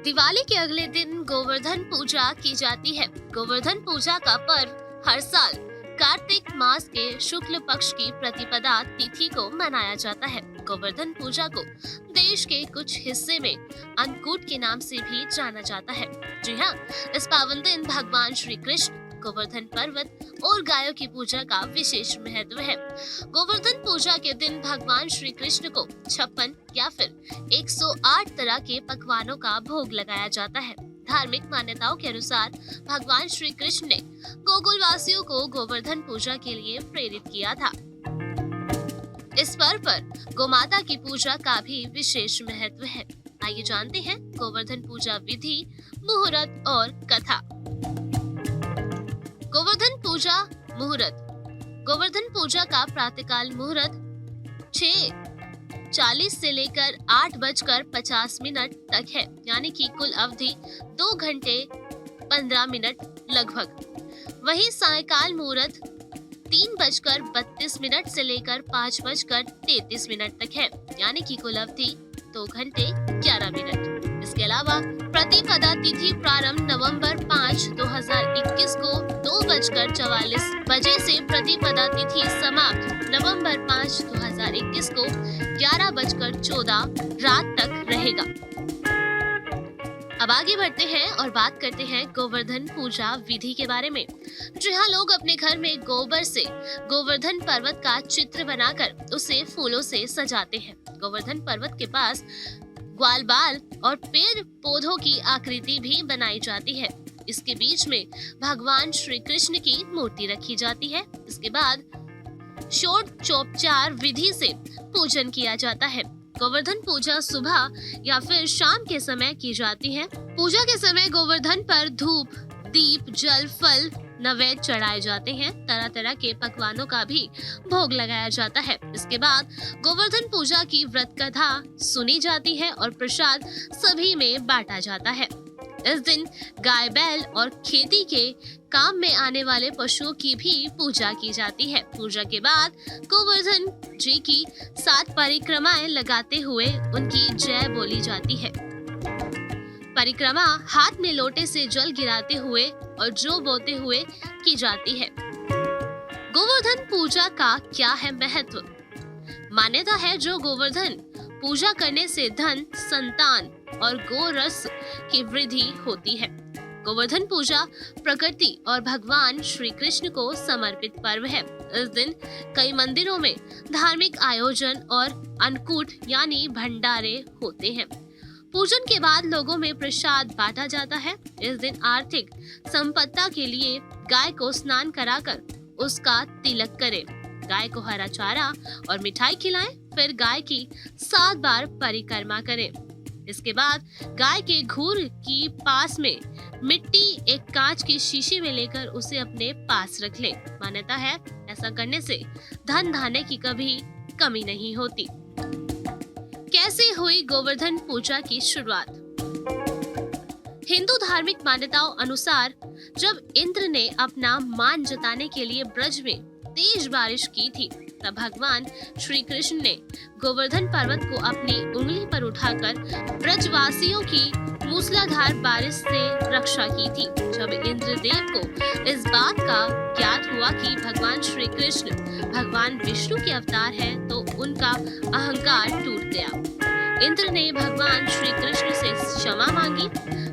दिवाली के अगले दिन गोवर्धन पूजा की जाती है। गोवर्धन पूजा का पर्व हर साल कार्तिक मास के शुक्ल पक्ष की प्रतिपदा तिथि को मनाया जाता है। गोवर्धन पूजा को देश के कुछ हिस्से में अन्नकूट के नाम से भी जाना जाता है। जी हाँ, इस पावन दिन भगवान श्री कृष्ण गोवर्धन पर्वत और गायों की पूजा का विशेष महत्व है। गोवर्धन पूजा के दिन भगवान श्री कृष्ण को 56 या फिर 108 तरह के पकवानों का भोग लगाया जाता है। धार्मिक मान्यताओं के अनुसार भगवान श्री कृष्ण ने गोकुल वासियों को गोवर्धन पूजा के लिए प्रेरित किया था। इस पर्व पर गोमाता की पूजा का भी विशेष महत्व है। आइए जानते हैं गोवर्धन पूजा विधि, मुहूर्त और कथा। गोवर्धन मुहूर्त। गोवर्धन पूजा का प्रातःकाल मुहूर्त 6:40 से लेकर 8:50 तक है, यानी कि कुल अवधि 2 घंटे 15 मिनट लगभग। वहीं सायकाल मुहूर्त 3:32 से लेकर 5:33 तक है, यानी कि कुल अवधि 2 घंटे 11 मिनट। इसके अलावा प्रतिपदा तिथि प्रारंभ नवंबर 5, 2021 को 2:44 से प्रतिपदा तिथि समाप्त नवंबर 5, 2021 को 11:14 रात तक रहेगा। अब आगे बढ़ते हैं और बात करते हैं गोवर्धन पूजा विधि के बारे में। जहाँ लोग अपने घर में गोबर से गोवर्धन पर्वत का चित्र बनाकर उसे फूलों से सजाते हैं। गोवर्धन पर्वत के पास ग्वालबाल और पेड़ पौधों की आकृति भी बनाई जाती है। इसके बीच में भगवान श्री कृष्ण की मूर्ति रखी जाती है। इसके बाद षोडशोपचार विधि से पूजन किया जाता है। गोवर्धन पूजा सुबह या फिर शाम के समय की जाती है। पूजा के समय गोवर्धन पर धूप, दीप, जल, फल, नैवेद्य चढ़ाए जाते हैं। तरह तरह के पकवानों का भी भोग लगाया जाता है। इसके बाद गोवर्धन पूजा की व्रत कथा सुनी जाती है और प्रसाद सभी में बांटा जाता है। इस दिन गाय, बैल और खेती के काम में आने वाले पशुओं की भी पूजा की जाती है। पूजा के बाद गोवर्धन जी की 7 परिक्रमाएं लगाते हुए उनकी जय बोली जाती है। परिक्रमा हाथ में लोटे से जल गिराते हुए और जौ बोते हुए की जाती है। गोवर्धन पूजा का क्या है महत्व? मान्यता है जो गोवर्धन पूजा करने से धन, संतान और गोरस की वृद्धि होती है। गोवर्धन पूजा प्रकृति और भगवान श्री कृष्ण को समर्पित पर्व है। इस दिन कई मंदिरों में धार्मिक आयोजन और अन्नकूट यानी भंडारे होते हैं। पूजन के बाद लोगों में प्रसाद बांटा जाता है। इस दिन आर्थिक संपत्ति के लिए गाय को स्नान कराकर उसका तिलक करें। गाय को हरा चारा और मिठाई खिलाएं, फिर गाय की 7 बार परिक्रमा करें। इसके बाद गाय के घूर की पास में मिट्टी एक कांच की शीशी में लेकर उसे अपने पास रख लें। मान्यता है ऐसा करने से धन धान्य की कभी कमी नहीं होती। कैसे हुई गोवर्धन पूजा की शुरुआत? हिंदू धार्मिक मान्यताओं अनुसार जब इंद्र ने अपना मान जताने के लिए ब्रज में तेज बारिश की थी, तब भगवान श्री कृष्ण ने गोवर्धन पर्वत को अपनी उंगली पर उठाकर ब्रजवासियों की मूसलाधार बारिश से रक्षा की थी। जब इंद्रदेव को इस बात का ज्ञात हुआ कि भगवान श्री कृष्ण भगवान विष्णु के अवतार हैं, तो उनका अहंकार टूट गया। इंद्र ने भगवान श्री कृष्ण से क्षमा मांगी।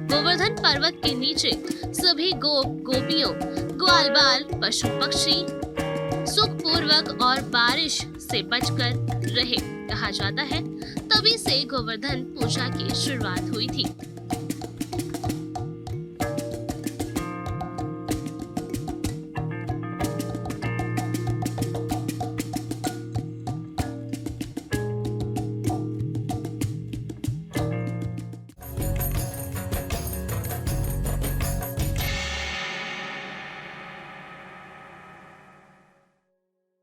गोवर्धन पर्वत के नीचे सभी गोपियों, ग्वालबाल, पशु पक्षी सुख पूर्वक और बारिश से बचकर रहे, कहा जाता है। तभी से गोवर्धन पूजा की शुरुआत हुई थी।